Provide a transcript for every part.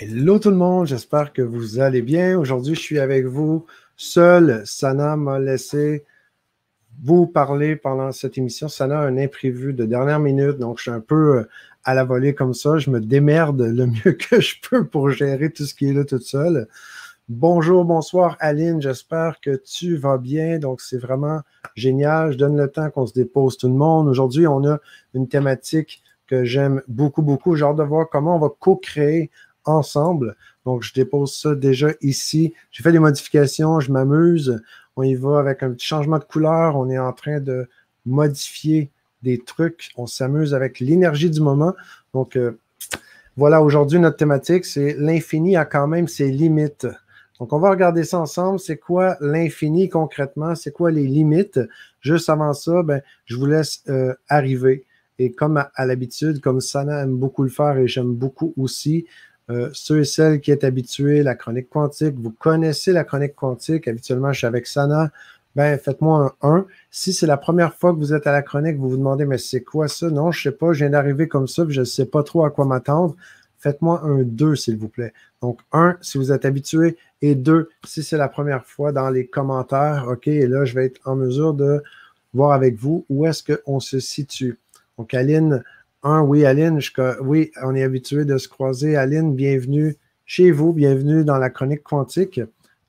Hello tout le monde, j'espère que vous allez bien. Aujourd'hui, je suis avec vous seul. Sana m'a laissé vous parler pendant cette émission. Sana a un imprévu de dernière minute, donc je suis un peu à la volée comme ça. Je me démerde le mieux que je peux pour gérer tout ce qui est là toute seule. Bonjour, bonsoir Aline, j'espère que tu vas bien. Donc, c'est vraiment génial. Je donne le temps qu'on se dépose tout le monde. Aujourd'hui, on a une thématique que j'aime beaucoup, beaucoup. J'ai hâte de voir comment on va co-créer ensemble. Donc, je dépose ça déjà ici. J'ai fait des modifications, je m'amuse. On y va avec un petit changement de couleur. On est en train de modifier des trucs. On s'amuse avec l'énergie du moment. Donc, voilà, aujourd'hui, notre thématique, c'est l'infini a quand même ses limites. Donc, on va regarder ça ensemble. C'est quoi l'infini concrètement? C'est quoi les limites? Juste avant ça, ben, je vous laisse arriver. Et comme à l'habitude, comme Sana aime beaucoup le faire et j'aime beaucoup aussi, ceux et celles qui êtes habitués, la chronique quantique, vous connaissez la chronique quantique. Habituellement, je suis avec Sana. Ben, faites-moi un 1. Si c'est la première fois que vous êtes à la chronique, vous vous demandez, mais c'est quoi ça? Non, je ne sais pas, je viens d'arriver comme ça, puis je ne sais pas trop à quoi m'attendre. Faites-moi un 2, s'il vous plaît. Donc, 1, si vous êtes habitué, et 2, si c'est la première fois dans les commentaires. OK, et là, je vais être en mesure de voir avec vous où est-ce qu'on se situe. Donc, Aline, 1, oui, Aline, oui, on est habitué de se croiser. Aline, bienvenue chez vous, bienvenue dans la chronique quantique.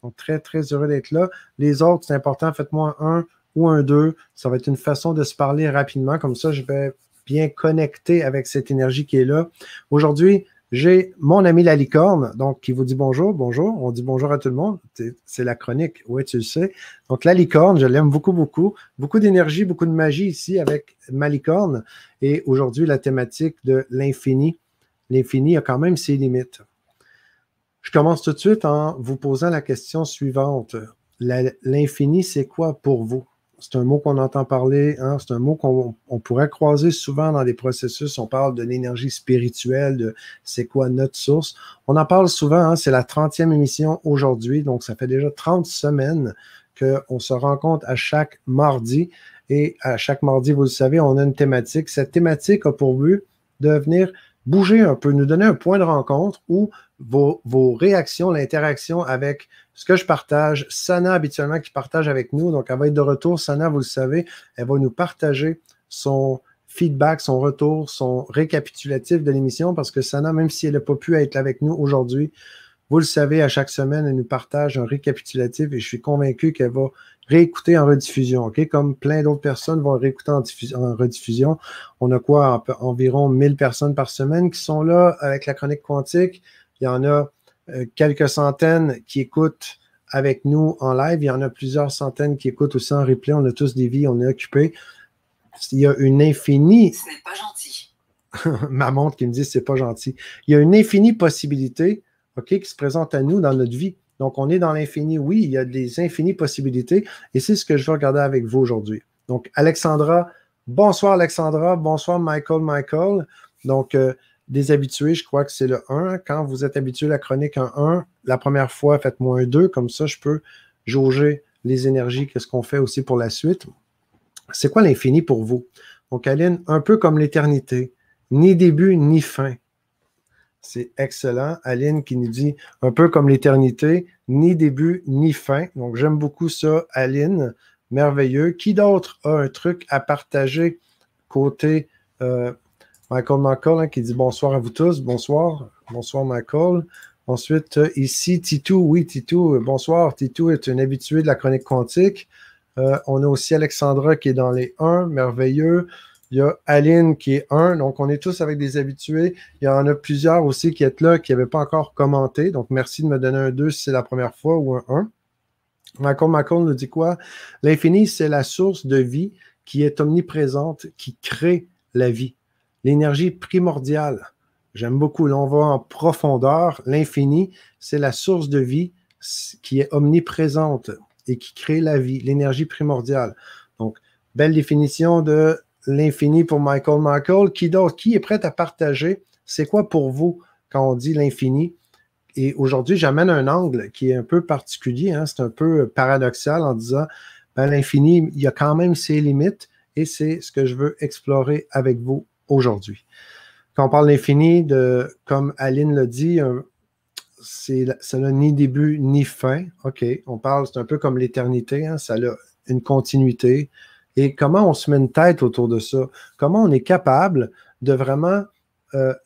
Donc, très, très heureux d'être là. Les autres, c'est important, faites-moi un ou un 2. Ça va être une façon de se parler rapidement. Comme ça, je vais bien connecter avec cette énergie qui est là. Aujourd'hui, j'ai mon ami la licorne, donc qui vous dit bonjour, bonjour. On dit bonjour à tout le monde. C'est la chronique, oui, tu le sais. Donc, la licorne, je l'aime beaucoup, beaucoup. Beaucoup d'énergie, beaucoup de magie ici avec ma licorne. Et aujourd'hui, la thématique de l'infini. L'infini a quand même ses limites. Je commence tout de suite en vous posant la question suivante. L'infini, c'est quoi pour vous? C'est un mot qu'on entend parler, hein? C'est un mot qu'on pourrait croiser souvent dans des processus. On parle de l'énergie spirituelle, de c'est quoi notre source. On en parle souvent, hein? C'est la 30e émission aujourd'hui, donc ça fait déjà 30 semaines qu'on se rencontre à chaque mardi. Et à chaque mardi, vous le savez, on a une thématique. Cette thématique a pour but de venir bouger un peu, nous donner un point de rencontre où vos réactions, l'interaction avec ce que je partage, Sana habituellement qui partage avec nous, donc elle va être de retour. Sana, vous le savez, elle va nous partager son feedback, son retour, son récapitulatif de l'émission parce que Sana, même si elle n'a pas pu être avec nous aujourd'hui, vous le savez, à chaque semaine, elle nous partage un récapitulatif et je suis convaincu qu'elle va réécouter en rediffusion, OK? Comme plein d'autres personnes vont réécouter en rediffusion. On a quoi? Environ 1000 personnes par semaine qui sont là avec la chronique quantique. Il y en a quelques centaines qui écoutent avec nous en live. Il y en a plusieurs centaines qui écoutent aussi en replay. On a tous des vies, on est occupés. Il y a une infinie... C'est pas gentil. Ma montre qui me dit c'est pas gentil. Il y a une infinie possibilité, OK, qui se présente à nous dans notre vie. Donc, on est dans l'infini. Oui, il y a des infinies possibilités et c'est ce que je vais regarder avec vous aujourd'hui. Donc, Alexandra, bonsoir Alexandra, bonsoir Michael. Donc, des habitués, je crois que c'est le 1. Quand vous êtes habitué à la chronique un 1, la première fois, faites-moi un 2. Comme ça, je peux jauger les énergies, qu'est-ce qu'on fait aussi pour la suite. C'est quoi l'infini pour vous? Donc, Aline, un peu comme l'éternité. Ni début, ni fin. C'est excellent. Aline qui nous dit un peu comme l'éternité, ni début, ni fin. Donc, j'aime beaucoup ça, Aline. Merveilleux. Qui d'autre a un truc à partager côté Michael, hein, qui dit bonsoir à vous tous. Bonsoir. Bonsoir, Michael. Ensuite, ici, Titou. Oui, Titou. Bonsoir. Titou est un habitué de la chronique quantique. On a aussi Alexandra qui est dans les 1. Merveilleux. Il y a Aline qui est 1, donc on est tous avec des habitués. Il y en a plusieurs aussi qui sont là, qui n'avaient pas encore commenté. Donc, merci de me donner un 2 si c'est la première fois ou un 1. Michael nous dit quoi? L'infini, c'est la source de vie qui est omniprésente, qui crée la vie. L'énergie primordiale. J'aime beaucoup. Là, on va en profondeur. L'infini, c'est la source de vie qui est omniprésente et qui crée la vie, l'énergie primordiale. Donc, belle définition de l'infini pour Michael. Qui d'autre? Qui est prêt à partager? C'est quoi pour vous quand on dit l'infini? Et aujourd'hui, j'amène un angle qui est un peu particulier, hein? C'est un peu paradoxal en disant, ben, l'infini, il y a quand même ses limites et c'est ce que je veux explorer avec vous aujourd'hui. Quand on parle d'infini, comme Aline l'a dit, ça n'a ni début ni fin. OK, on parle, c'est un peu comme l'éternité, hein, ça a une continuité. Et comment on se met une tête autour de ça? Comment on est capable de vraiment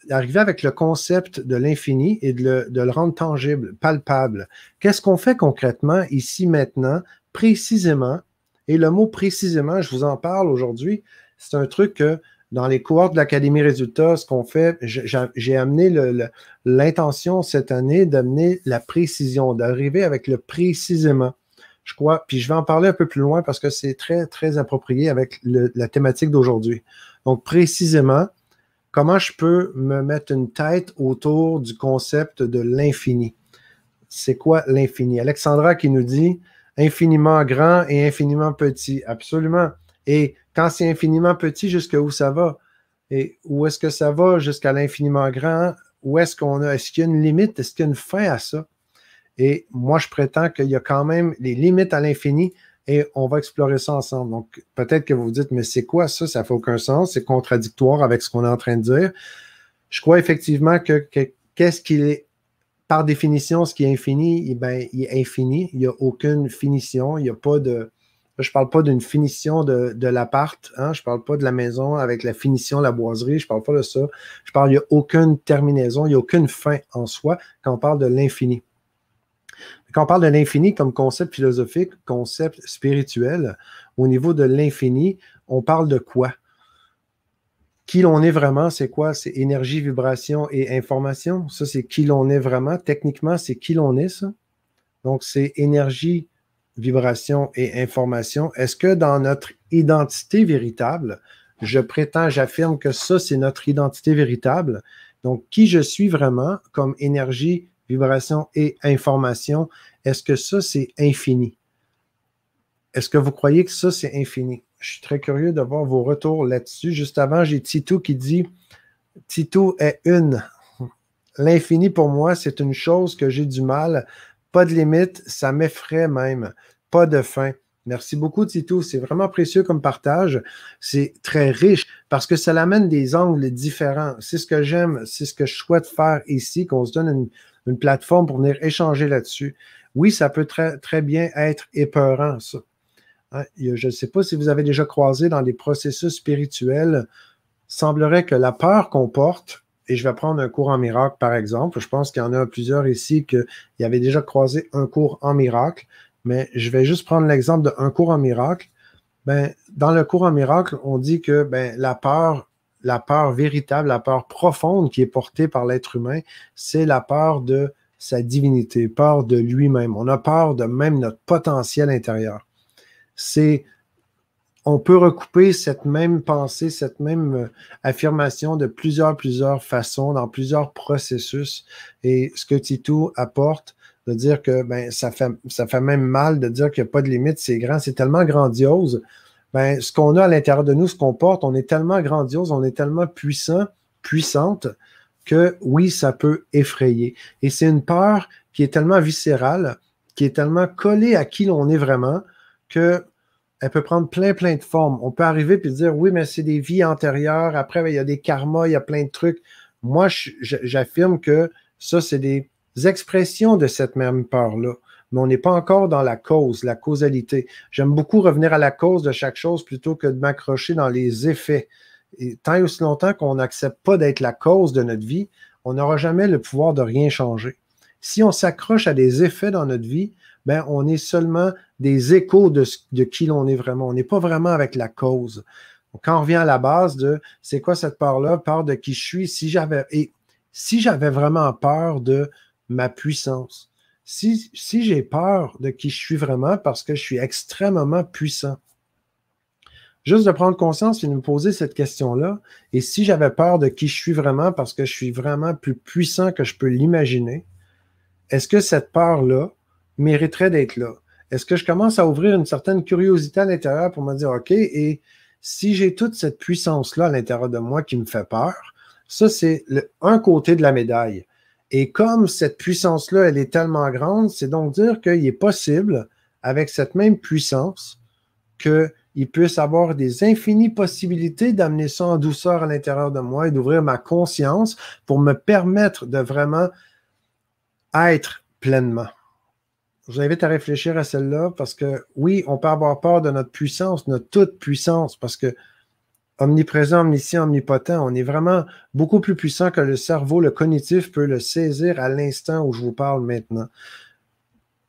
arriver avec le concept de l'infini et de le rendre tangible, palpable? Qu'est-ce qu'on fait concrètement ici, maintenant, précisément? Et le mot précisément, je vous en parle aujourd'hui, c'est un truc que dans les cohortes de l'Académie Résultats, ce qu'on fait, j'ai amené l'intention cette année d'amener la précision, d'arriver avec le précisément. Je crois, puis je vais en parler un peu plus loin parce que c'est très, très approprié avec la thématique d'aujourd'hui. Donc, précisément, comment je peux me mettre une tête autour du concept de l'infini? C'est quoi l'infini? Alexandra qui nous dit infiniment grand et infiniment petit. Absolument. Et quand c'est infiniment petit, jusqu'où ça va? Et où est-ce que ça va jusqu'à l'infiniment grand? Où est-ce qu'il y a une limite? Est-ce qu'il y a une fin à ça? Et moi, je prétends qu'il y a quand même les limites à l'infini et on va explorer ça ensemble. Donc, peut-être que vous vous dites, mais c'est quoi ça? Ça fait aucun sens. C'est contradictoire avec ce qu'on est en train de dire. Je crois effectivement que qu'est-ce qu'il est, par définition, ce qui est infini, eh bien, il est infini. Il n'y a aucune finition. Il n'y a pas de... Je ne parle pas d'une finition de l'appart. Hein? Je ne parle pas de la maison avec la finition, la boiserie. Je ne parle pas de ça. Je parle, il n'y a aucune terminaison. Il n'y a aucune fin en soi quand on parle de l'infini. Quand on parle de l'infini comme concept philosophique, concept spirituel, au niveau de l'infini, on parle de quoi? Qui l'on est vraiment, c'est quoi? C'est énergie, vibration et information. Ça, c'est qui l'on est vraiment. Techniquement, c'est qui l'on est, ça. Donc, c'est énergie, vibration et information. Est-ce que dans notre identité véritable, je prétends, j'affirme que ça, c'est notre identité véritable. Donc, qui je suis vraiment comme énergie, vibration et information, est-ce que ça, c'est infini? Est-ce que vous croyez que ça, c'est infini? Je suis très curieux de voir vos retours là-dessus. Juste avant, j'ai Tito qui dit « Tito est une. L'infini, pour moi, c'est une chose que j'ai du mal. Pas de limite, ça m'effraie même. Pas de fin. » Merci beaucoup, Tito. C'est vraiment précieux comme partage. C'est très riche parce que ça l'amène des angles différents. C'est ce que j'aime, c'est ce que je souhaite faire ici, qu'on se donne une plateforme pour venir échanger là-dessus. Oui, ça peut très, très bien être épeurant, ça. Hein? Je ne sais pas si vous avez déjà croisé dans des processus spirituels, semblerait que la peur qu'on porte, et je vais prendre un cours en miracle, par exemple, je pense qu'il y en a plusieurs ici qui avaient déjà croisé un cours en miracle, mais je vais juste prendre l'exemple d'un cours en miracle. Ben, dans le cours en miracle, on dit que la peur véritable, la peur profonde qui est portée par l'être humain, c'est la peur de sa divinité, peur de lui-même. On a peur de même notre potentiel intérieur. On peut recouper cette même pensée, cette même affirmation de plusieurs façons, dans plusieurs processus. Et ce que Tito apporte, de dire que ça fait même mal de dire qu'il n'y a pas de limite, c'est grand, c'est tellement grandiose. Ce qu'on a à l'intérieur de nous, ce qu'on porte, on est tellement grandiose, on est tellement puissante, que oui, ça peut effrayer. Et c'est une peur qui est tellement viscérale, qui est tellement collée à qui l'on est vraiment, qu'elle peut prendre plein de formes. On peut arriver et dire, oui, mais c'est des vies antérieures, après, il y a des karmas, il y a plein de trucs. Moi, j'affirme que ça, c'est des expressions de cette même peur-là. Mais on n'est pas encore dans la cause, la causalité. J'aime beaucoup revenir à la cause de chaque chose plutôt que de m'accrocher dans les effets. Et tant et aussi longtemps qu'on n'accepte pas d'être la cause de notre vie, on n'aura jamais le pouvoir de rien changer. Si on s'accroche à des effets dans notre vie, on est seulement des échos de qui l'on est vraiment. On n'est pas vraiment avec la cause. Donc, quand on revient à la base de c'est quoi cette peur-là, peur de qui je suis, si j'avais vraiment peur de ma puissance, si j'ai peur de qui je suis vraiment parce que je suis extrêmement puissant, juste de prendre conscience et de me poser cette question-là, et si j'avais peur de qui je suis vraiment parce que je suis vraiment plus puissant que je peux l'imaginer, est-ce que cette peur-là mériterait d'être là? Est-ce que je commence à ouvrir une certaine curiosité à l'intérieur pour me dire, OK, et si j'ai toute cette puissance-là à l'intérieur de moi qui me fait peur, ça, c'est un côté de la médaille. Et comme cette puissance-là, elle est tellement grande, c'est donc dire qu'il est possible, avec cette même puissance, qu'il puisse avoir des infinies possibilités d'amener ça en douceur à l'intérieur de moi et d'ouvrir ma conscience pour me permettre de vraiment être pleinement. Je vous invite à réfléchir à celle-là parce que oui, on peut avoir peur de notre puissance, notre toute puissance, parce que omniprésent, omniscient, omnipotent, on est vraiment beaucoup plus puissant que le cerveau, le cognitif peut le saisir à l'instant où je vous parle maintenant.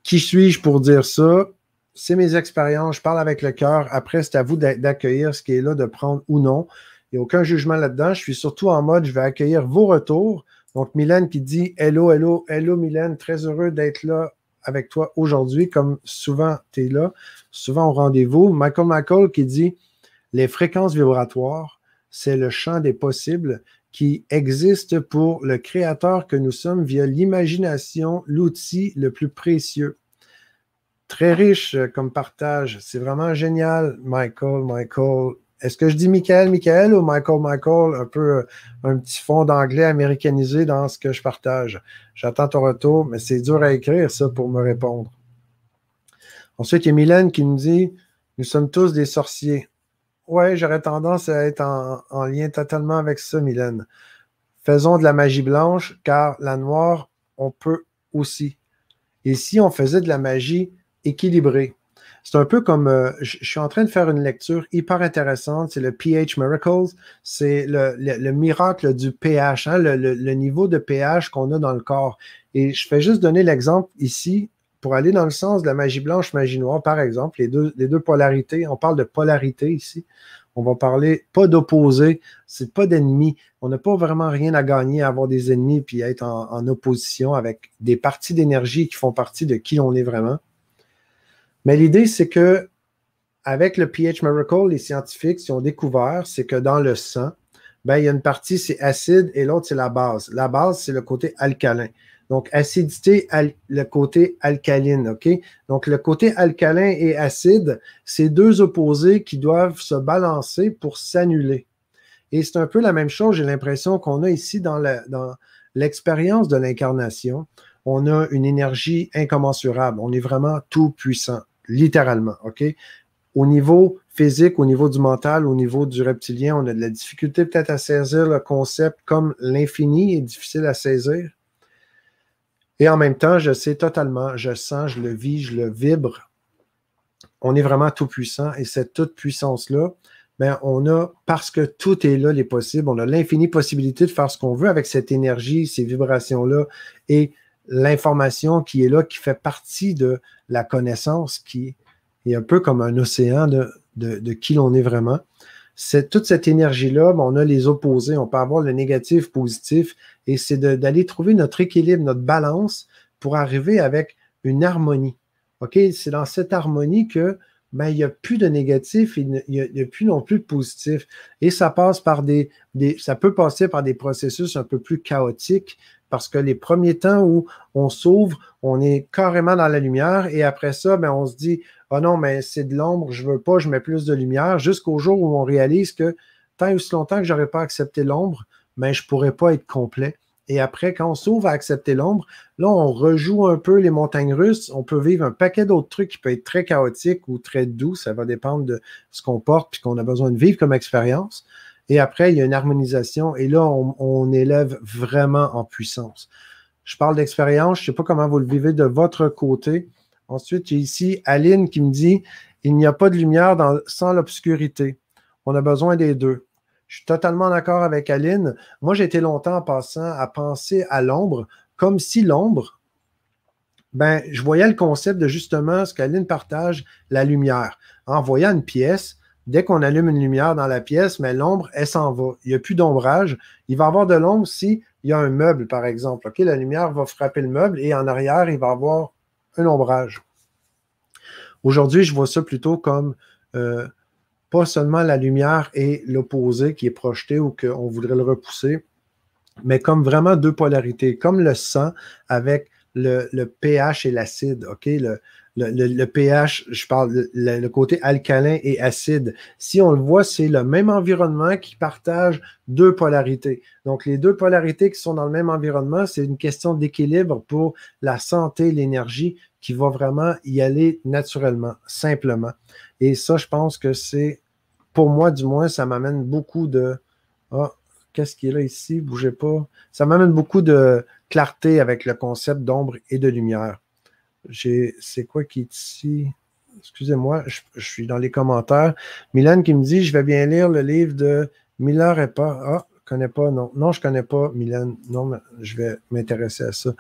Qui suis-je pour dire ça? C'est mes expériences, je parle avec le cœur. Après, c'est à vous d'accueillir ce qui est là, de prendre ou non. Il n'y a aucun jugement là-dedans. Je suis surtout en mode, je vais accueillir vos retours. Donc, Mylène qui dit hello, hello, hello Mylène, très heureux d'être là avec toi aujourd'hui, comme souvent tu es là, souvent au rendez-vous. Michael qui dit les fréquences vibratoires, c'est le champ des possibles qui existe pour le créateur que nous sommes via l'imagination, l'outil le plus précieux. Très riche comme partage. C'est vraiment génial, Michael. Est-ce que je dis Michael ou Michael? Un peu un petit fond d'anglais américanisé dans ce que je partage. J'attends ton retour, mais c'est dur à écrire, ça, pour me répondre. Ensuite, il y a Mylène qui nous dit « Nous sommes tous des sorciers ». Oui, j'aurais tendance à être en lien totalement avec ça, Mylène. Faisons de la magie blanche, car la noire, on peut aussi. Et si on faisait de la magie équilibrée? C'est un peu comme, je suis en train de faire une lecture hyper intéressante, c'est le pH Miracles, c'est le miracle du pH, hein, le niveau de pH qu'on a dans le corps. Et je fais juste donner l'exemple ici, pour aller dans le sens de la magie blanche, magie noire, par exemple, les deux polarités, on parle de polarité ici, on va parler pas d'opposé, c'est pas d'ennemis, on n'a pas vraiment rien à gagner à avoir des ennemis puis à être en opposition avec des parties d'énergie qui font partie de qui on est vraiment. Mais l'idée, c'est que avec le pH Miracle, les scientifiques, ce qu'ils ont découvert, c'est que dans le sang, ben, il y a une partie, c'est acide et l'autre, c'est la base. La base, c'est le côté alcalin. Donc, acidité, le côté alcaline, OK? Donc, le côté alcalin et acide, c'est deux opposés qui doivent se balancer pour s'annuler. Et c'est un peu la même chose, j'ai l'impression qu'on a ici dans l'expérience de l'incarnation. On a une énergie incommensurable. On est vraiment tout puissant, littéralement, OK? Au niveau physique, au niveau du mental, au niveau du reptilien, on a de la difficulté peut-être à saisir le concept comme l'infini est difficile à saisir. Et en même temps, je sais totalement, je sens, je le vis, je le vibre. On est vraiment tout puissant et cette toute puissance-là, ben, on a, parce que tout est là, les possibles, on a l'infinie possibilité de faire ce qu'on veut avec cette énergie, ces vibrations-là et l'information qui est là, qui fait partie de la connaissance, qui est un peu comme un océan de qui l'on est vraiment. Toute cette énergie-là, ben, on a les opposés, on peut avoir le négatif, positif, et c'est d'aller trouver notre équilibre, notre balance pour arriver avec une harmonie. OK? C'est dans cette harmonie que ben, il n'y a plus de négatif, il n'y a plus non plus de positif. Et ça passe par ça peut passer par des processus un peu plus chaotiques, parce que les premiers temps où on s'ouvre, on est carrément dans la lumière, et après ça, ben, on se dit « Ah non, mais c'est de l'ombre, je ne veux pas, je mets plus de lumière », jusqu'au jour où on réalise que tant et aussi longtemps que je n'aurais pas accepté l'ombre, ben, je ne pourrais pas être complet. Et après, quand on s'ouvre à accepter l'ombre, là, on rejoue un peu les montagnes russes. On peut vivre un paquet d'autres trucs qui peuvent être très chaotiques ou très doux. Ça va dépendre de ce qu'on porte et qu'on a besoin de vivre comme expérience. Et après, il y a une harmonisation. Et là, on élève vraiment en puissance. Je parle d'expérience. Je ne sais pas comment vous le vivez de votre côté. Ensuite, il y a ici Aline qui me dit « Il n'y a pas de lumière sans l'obscurité. On a besoin des deux. » Je suis totalement d'accord avec Aline. Moi, j'ai été longtemps en passant à penser à l'ombre comme si l'ombre, ben, je voyais le concept de justement ce qu'Aline partage, la lumière. En voyant une pièce, dès qu'on allume une lumière dans la pièce, mais l'ombre, elle s'en va. Il n'y a plus d'ombrage. Il va y avoir de l'ombre s'il y a un meuble, par exemple. OK, la lumière va frapper le meuble et en arrière, il va y avoir un ombrage. Aujourd'hui, je vois ça plutôt comme pas seulement la lumière et l'opposé qui est projeté ou qu'on voudrait le repousser, mais comme vraiment deux polarités, comme le sang avec le pH et l'acide, OK? Le pH, je parle le côté alcalin et acide. Si on le voit, c'est le même environnement qui partage deux polarités. Donc, les deux polarités qui sont dans le même environnement, c'est une question d'équilibre pour la santé, l'énergie qui va vraiment y aller naturellement, simplement. Et ça, je pense que c'est, pour moi du moins, ça m'amène beaucoup de... Ah, qu'est-ce qui est là ici? Bougez pas. Ça m'amène beaucoup de clarté avec le concept d'ombre et de lumière. C'est quoi qui est ici? Excusez-moi, je suis dans les commentaires. Mylène qui me dit, je vais bien lire le livre de Miller et pas. Ah, je ne connais pas, non. Non, je ne connais pas, Mylène. Non, mais je vais m'intéresser à ça.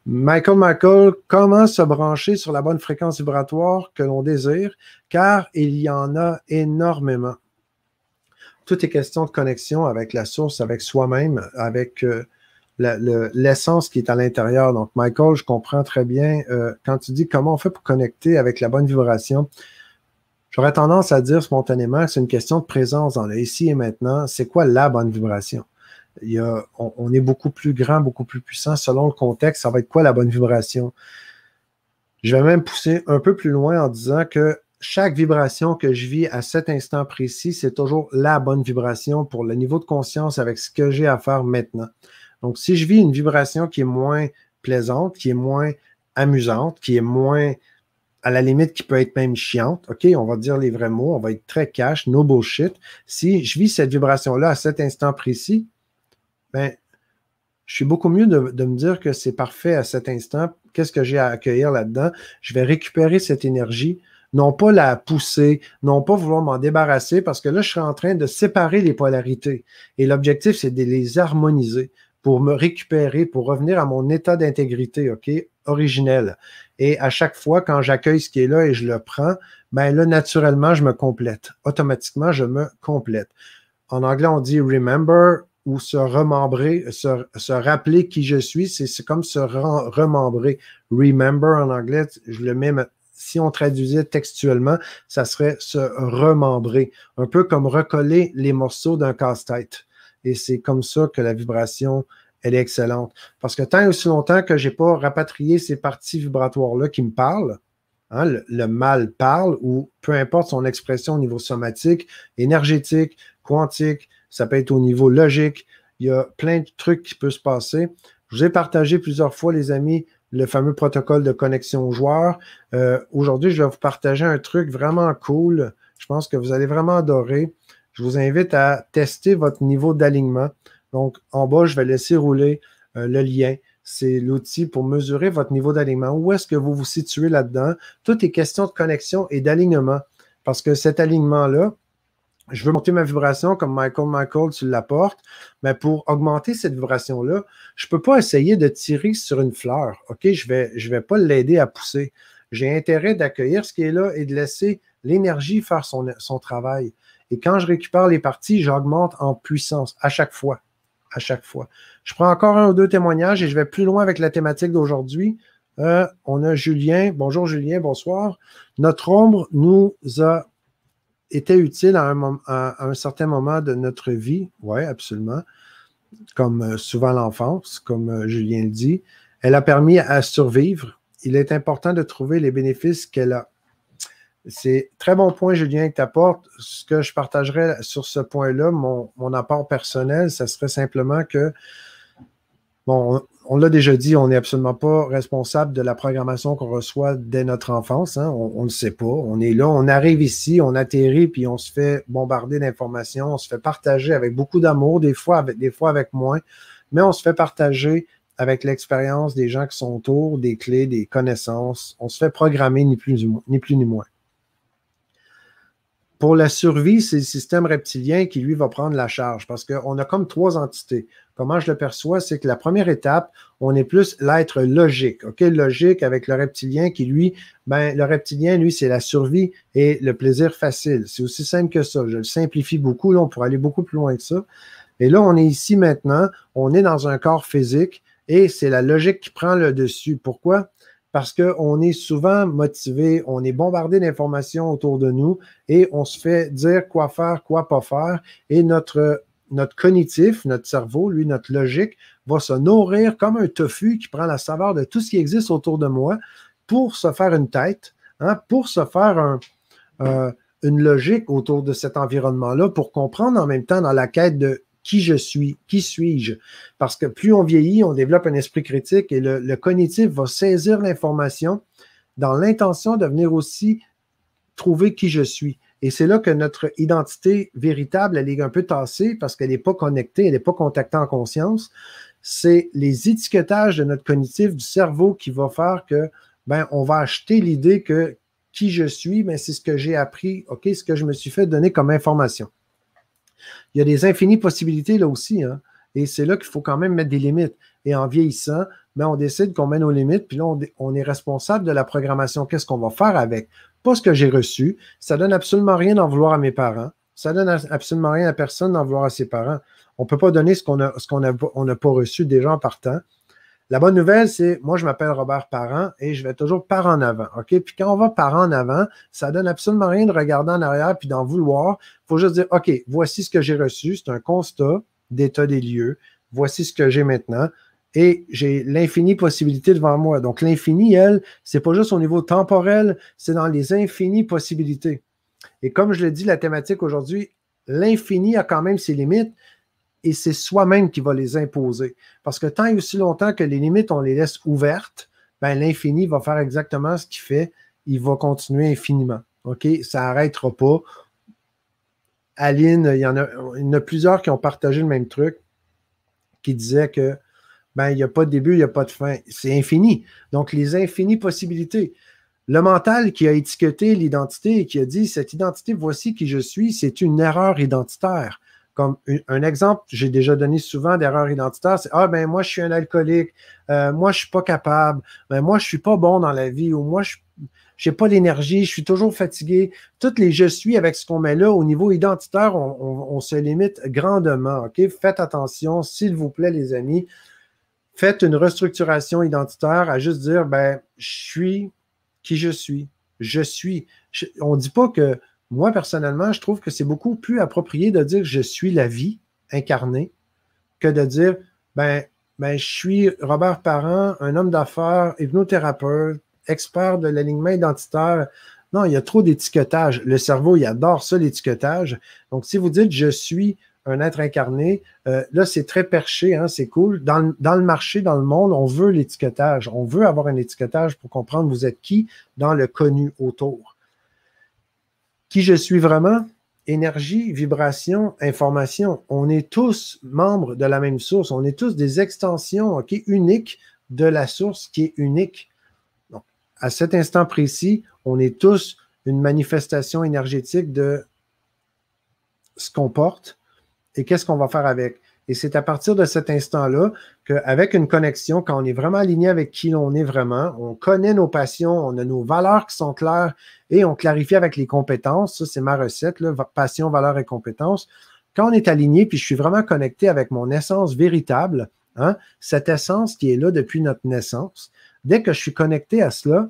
Michael, comment se brancher sur la bonne fréquence vibratoire que l'on désire, car il y en a énormément. Tout est question de connexion avec la source, avec soi-même, avec l'essence qui est à l'intérieur. Donc, Michael, je comprends très bien quand tu dis comment on fait pour connecter avec la bonne vibration. J'aurais tendance à dire spontanément que c'est une question de présence dans le ici et maintenant. C'est quoi la bonne vibration? On est beaucoup plus grand, beaucoup plus puissant. Selon le contexte, ça va être quoi la bonne vibration? Je vais même pousser un peu plus loin en disant que chaque vibration que je vis à cet instant précis, c'est toujours la bonne vibration pour le niveau de conscience avec ce que j'ai à faire maintenant. Donc, si je vis une vibration qui est moins plaisante, qui est moins amusante, qui est moins, à la limite, qui peut être même chiante, OK, on va dire les vrais mots, on va être très cash, no bullshit. Si je vis cette vibration-là à cet instant précis, ben, je suis beaucoup mieux de me dire que c'est parfait à cet instant. Qu'est-ce que j'ai à accueillir là-dedans? Je vais récupérer cette énergie, non pas la pousser, non pas vouloir m'en débarrasser, parce que là, je suis en train de séparer les polarités. Et l'objectif, c'est de les harmoniser pour me récupérer, pour revenir à mon état d'intégrité, OK, originel. Et à chaque fois, quand j'accueille ce qui est là et je le prends, ben là, naturellement, je me complète. Automatiquement, je me complète. En anglais, on dit « remember » ou se remembrer, se rappeler qui je suis, c'est comme se remembrer. Remember en anglais, je le mets, si on traduisait textuellement, ça serait se remembrer. Un peu comme recoller les morceaux d'un casse-tête. Et c'est comme ça que la vibration, elle est excellente. Parce que tant et aussi longtemps que je n'ai pas rapatrié ces parties vibratoires-là qui me parlent, hein, le mal parle, ou peu importe son expression au niveau somatique, énergétique, quantique, ça peut être au niveau logique. Il y a plein de trucs qui peuvent se passer. Je vous ai partagé plusieurs fois, les amis, le fameux protocole de connexion aux joueurs. Aujourd'hui, je vais vous partager un truc vraiment cool. Je pense que vous allez vraiment adorer. Je vous invite à tester votre niveau d'alignement. Donc, en bas, je vais laisser rouler le lien. C'est l'outil pour mesurer votre niveau d'alignement. Où est-ce que vous vous situez là-dedans? Tout est question de connexion et d'alignement. Parce que cet alignement-là, je veux monter ma vibration comme Michael, tu l'apportes, mais pour augmenter cette vibration-là, je ne peux pas essayer de tirer sur une fleur. OK, je vais pas l'aider à pousser. J'ai intérêt d'accueillir ce qui est là et de laisser l'énergie faire son travail. Et quand je récupère les parties, j'augmente en puissance à chaque fois. À chaque fois. Je prends encore un ou deux témoignages et je vais plus loin avec la thématique d'aujourd'hui. On a Julien. Bonjour Julien, bonsoir. Notre ombre nous a était utile à un certain moment de notre vie, oui, absolument, comme souvent l'enfance, comme Julien le dit. Elle a permis à survivre. Il est important de trouver les bénéfices qu'elle a. C'est très bon point, Julien, que tu apportes. Ce que je partagerais sur ce point-là, mon apport personnel, ça serait simplement que, bon, on l'a déjà dit, on n'est absolument pas responsable de la programmation qu'on reçoit dès notre enfance. Hein? On ne le sait pas. On est là, on arrive ici, on atterrit, puis on se fait bombarder d'informations, on se fait partager avec beaucoup d'amour, des fois avec moins, mais on se fait partager avec l'expérience des gens qui sont autour, des clés, des connaissances. On se fait programmer ni plus ni moins. Pour la survie, c'est le système reptilien qui, lui, va prendre la charge parce qu'on a comme trois entités. Comment je le perçois, c'est que la première étape, on est plus l'être logique, OK? Logique avec le reptilien qui, lui, ben, le reptilien, lui, c'est la survie et le plaisir facile. C'est aussi simple que ça. Je le simplifie beaucoup, là, on pourrait aller beaucoup plus loin que ça. Et là, on est ici maintenant, on est dans un corps physique et c'est la logique qui prend le dessus. Pourquoi? Parce qu'on est souvent motivé, on est bombardé d'informations autour de nous et on se fait dire quoi faire, quoi pas faire. Et notre cognitif, notre cerveau, lui, notre logique, va se nourrir comme un tofu qui prend la saveur de tout ce qui existe autour de moi pour se faire une tête, hein, pour se faire une logique autour de cet environnement-là, pour comprendre en même temps dans la quête de qui je suis, qui suis-je? Parce que plus on vieillit, on développe un esprit critique et le cognitif va saisir l'information dans l'intention de venir aussi trouver qui je suis. Et c'est là que notre identité véritable, elle est un peu tassée parce qu'elle n'est pas connectée, elle n'est pas contactée en conscience. c'est les étiquetages de notre cognitif du cerveau qui va faire que, ben, on va acheter l'idée que qui je suis, ben, c'est ce que j'ai appris, OK, ce que je me suis fait donner comme information. Il y a des infinies possibilités là aussi, hein, et c'est là qu'il faut quand même mettre des limites. Et en vieillissant, ben, on décide qu'on met nos limites, puis là, on est responsable de la programmation. Qu'est-ce qu'on va faire avec? Pas ce que j'ai reçu. Ça donne absolument rien d'en vouloir à mes parents. Ça donne absolument rien à personne d'en vouloir à ses parents. On ne peut pas donner ce qu'on n'a pas reçu déjà en partant. La bonne nouvelle, c'est, moi, je m'appelle Robert Parent et je vais toujours par en avant. OK? Puis quand on va par en avant, ça donne absolument rien de regarder en arrière puis d'en vouloir. Il faut juste dire, OK, voici ce que j'ai reçu. C'est un constat d'état des lieux. Voici ce que j'ai maintenant. Et j'ai l'infinie possibilité devant moi. Donc, l'infini, elle, c'est pas juste au niveau temporel, c'est dans les infinies possibilités. Et comme je le dis, la thématique aujourd'hui, l'infini a quand même ses limites. Et c'est soi-même qui va les imposer. Parce que tant et aussi longtemps que les limites, on les laisse ouvertes, ben, l'infini va faire exactement ce qu'il fait. Il va continuer infiniment. OK? Ça n'arrêtera pas. Aline, il y en a plusieurs qui ont partagé le même truc, qui disaient que ben, il n'y a pas de début, il n'y a pas de fin. C'est infini. Donc, les infinies possibilités. Le mental qui a étiqueté l'identité et qui a dit cette identité, voici qui je suis, c'est une erreur identitaire. Comme un exemple, j'ai déjà donné souvent d'erreurs identitaires, c'est ah ben moi je suis un alcoolique, moi je suis pas capable, ben moi je suis pas bon dans la vie, ou moi je n'ai pas l'énergie, je suis toujours fatigué. Toutes les je suis avec ce qu'on met là au niveau identitaire, on se limite grandement. OK? Faites attention, s'il vous plaît, les amis. Faites une restructuration identitaire à juste dire ben je suis qui je suis. Je suis. On ne dit pas que moi, personnellement, je trouve que c'est beaucoup plus approprié de dire je suis la vie incarnée que de dire ben, je suis Robert Parent, un homme d'affaires, hypnothérapeute, expert de l'alignement identitaire. Non, il y a trop d'étiquetage. Le cerveau, il adore ça, l'étiquetage. Donc, si vous dites je suis un être incarné, là, c'est très perché, hein, c'est cool. Dans le marché, dans le monde, on veut l'étiquetage. On veut avoir un étiquetage pour comprendre vous êtes qui dans le connu autour. Qui je suis vraiment? Énergie, vibration, information. On est tous membres de la même source. On est tous des extensions, OK, uniques de la source qui est unique. Donc, à cet instant précis, on est tous une manifestation énergétique de ce qu'on porte et qu'est-ce qu'on va faire avec. Et c'est à partir de cet instant-là qu'avec une connexion, quand on est vraiment aligné avec qui l'on est vraiment, on connaît nos passions, on a nos valeurs qui sont claires et on clarifie avec les compétences. Ça, c'est ma recette, là, passion, valeurs et compétences. Quand on est aligné, puis je suis vraiment connecté avec mon essence véritable, hein, cette essence qui est là depuis notre naissance, dès que je suis connecté à cela,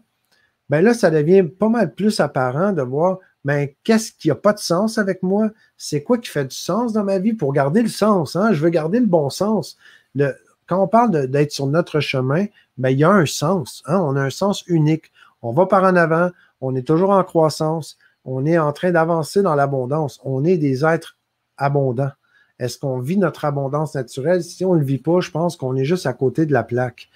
ben là, ça devient pas mal plus apparent de voir ben, qu'est-ce qui n'a pas de sens avec moi? C'est quoi qui fait du sens dans ma vie pour garder le sens? Hein? Je veux garder le bon sens. Quand on parle d'être sur notre chemin, ben, il y a un sens. Hein? On a un sens unique. On va par en avant, on est toujours en croissance, on est en train d'avancer dans l'abondance. On est des êtres abondants. Est-ce qu'on vit notre abondance naturelle? Si on ne le vit pas, je pense qu'on est juste à côté de la plaque.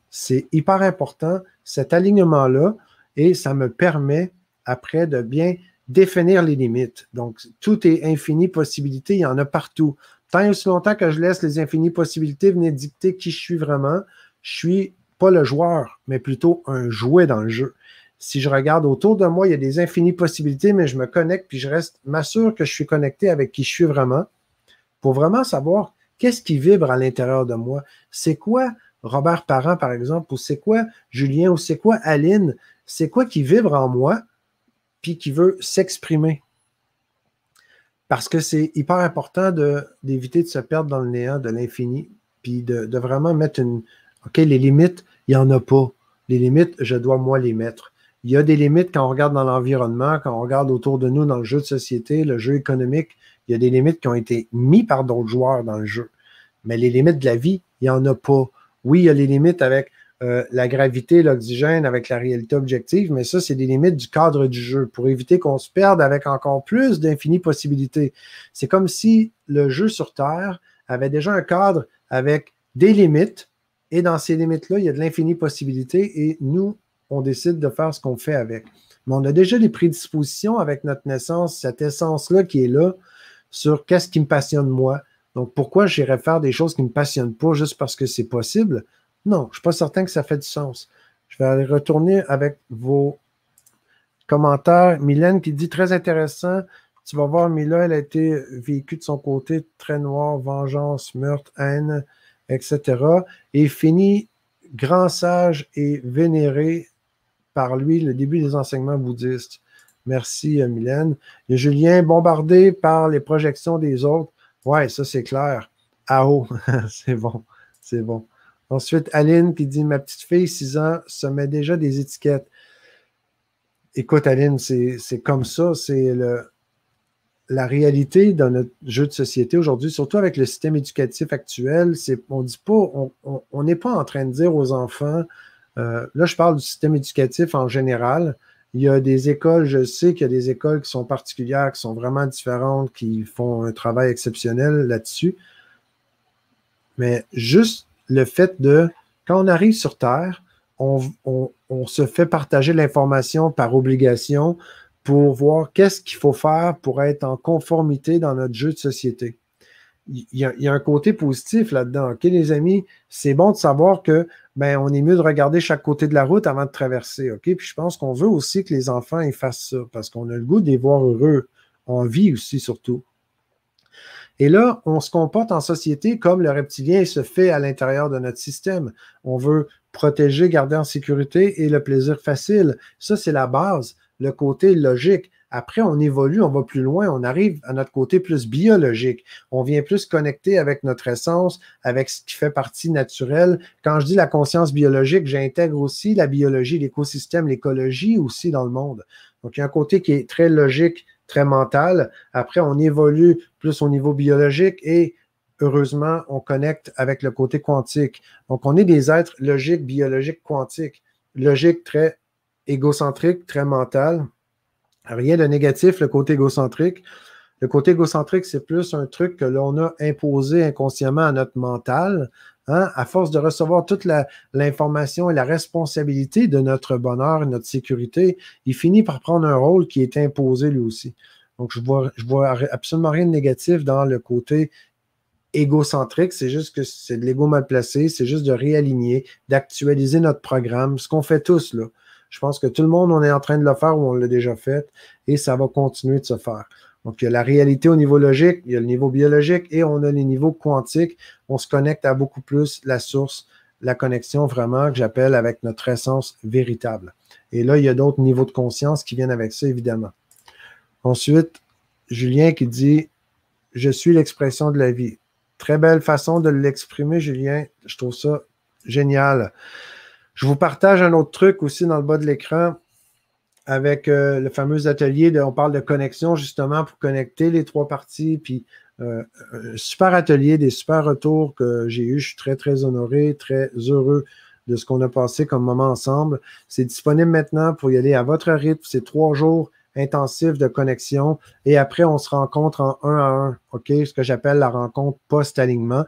C'est hyper important, cet alignement-là, et ça me permet après de bien définir les limites. Donc, tout est infini possibilités, il y en a partout. Tant et aussi longtemps que je laisse les infinies possibilités venir dicter qui je suis vraiment, je suis pas le joueur, mais plutôt un jouet dans le jeu. Si je regarde autour de moi, il y a des infinies possibilités, mais je me connecte puis je m'assure que je suis connecté avec qui je suis vraiment pour vraiment savoir qu'est-ce qui vibre à l'intérieur de moi. C'est quoi Robert Parent, par exemple, ou c'est quoi Julien, ou c'est quoi Aline? C'est quoi qui vibre en moi puis qui veut s'exprimer? Parce que c'est hyper important d'éviter de se perdre dans le néant de l'infini, puis de vraiment mettre une... OK, les limites, il n'y en a pas. Les limites, je dois moi les mettre. Il y a des limites quand on regarde dans l'environnement, quand on regarde autour de nous dans le jeu de société, le jeu économique, il y a des limites qui ont été mises par d'autres joueurs dans le jeu. Mais les limites de la vie, il n'y en a pas. Oui, il y a les limites avec la gravité, l'oxygène, avec la réalité objective, mais ça, c'est des limites du cadre du jeu pour éviter qu'on se perde avec encore plus d'infinies possibilités. C'est comme si le jeu sur Terre avait déjà un cadre avec des limites, et dans ces limites-là, il y a de l'infinie possibilité, et nous, on décide de faire ce qu'on fait avec. Mais on a déjà des prédispositions avec notre naissance, cette essence-là qui est là, sur qu'est-ce qui me passionne moi, Donc, pourquoi j'irais faire des choses qui ne me passionnent pas juste parce que c'est possible? Non, je ne suis pas certain que ça fait du sens. Je vais aller retourner avec vos commentaires. Mylène qui dit très intéressant. Tu vas voir, Mila, elle a été vécue de son côté très noir, vengeance, meurtre, haine, etc. Et finit grand sage et vénéré par lui le début des enseignements bouddhistes. Merci, Mylène. Il y a Julien, bombardé par les projections des autres. Ouais, ça, c'est clair. Ah c'est bon, c'est bon. Ensuite, Aline qui dit, ma petite fille, 6 ans, se met déjà des étiquettes. Écoute, Aline, c'est comme ça, c'est la réalité dans notre jeu de société aujourd'hui, surtout avec le système éducatif actuel, on dit pas, on n'est pas en train de dire aux enfants, là je parle du système éducatif en général, il y a des écoles, je sais qu'il y a des écoles qui sont particulières, qui sont vraiment différentes, qui font un travail exceptionnel là-dessus, mais juste le fait de, quand on arrive sur Terre, on se fait partager l'information par obligation pour voir qu'est-ce qu'il faut faire pour être en conformité dans notre jeu de société. Il y a un côté positif là-dedans. OK, les amis, c'est bon de savoir que on est mieux de regarder chaque côté de la route avant de traverser. OK, puis je pense qu'on veut aussi que les enfants ils fassent ça parce qu'on a le goût de les voir heureux, en vie aussi surtout. Et là, on se comporte en société comme le reptilien se fait à l'intérieur de notre système. On veut protéger, garder en sécurité et le plaisir facile. Ça, c'est la base, le côté logique. Après, on évolue, on va plus loin, on arrive à notre côté plus biologique. On vient plus connecter avec notre essence, avec ce qui fait partie naturelle. Quand je dis la conscience biologique, j'intègre aussi la biologie, l'écosystème, l'écologie aussi dans le monde. Donc, il y a un côté qui est très logique, très mental. Après, on évolue plus au niveau biologique et heureusement, on connecte avec le côté quantique. Donc, on est des êtres logiques, biologiques, quantiques. Logique très égocentrique, très mental. Rien de négatif, le côté égocentrique. Le côté égocentrique, c'est plus un truc que l'on a imposé inconsciemment à notre mental. Hein? À force de recevoir toute l'information et la responsabilité de notre bonheur et notre sécurité, il finit par prendre un rôle qui est imposé lui aussi. Donc, je vois absolument rien de négatif dans le côté égocentrique. C'est juste que c'est de l'ego mal placé. C'est juste de réaligner, d'actualiser notre programme, ce qu'on fait tous, là. Je pense que tout le monde, on est en train de le faire ou on l'a déjà fait et ça va continuer de se faire. Donc, il y a la réalité au niveau logique, il y a le niveau biologique et on a les niveaux quantiques. On se connecte à beaucoup plus la source, la connexion vraiment que j'appelle avec notre essence véritable. Et là, il y a d'autres niveaux de conscience qui viennent avec ça, évidemment. Ensuite, Julien qui dit « Je suis l'expression de la vie ». Très belle façon de l'exprimer, Julien. Je trouve ça génial. Je vous partage un autre truc aussi dans le bas de l'écran avec le fameux atelier, on parle de connexion justement pour connecter les 3 parties, puis un super atelier, des super retours que j'ai eu. Je suis très, très honoré, très heureux de ce qu'on a passé comme moment ensemble. C'est disponible maintenant pour y aller à votre rythme. C'est 3 jours intensifs de connexion et après, on se rencontre en 1 à 1, OK? Ce que j'appelle la rencontre post-alignement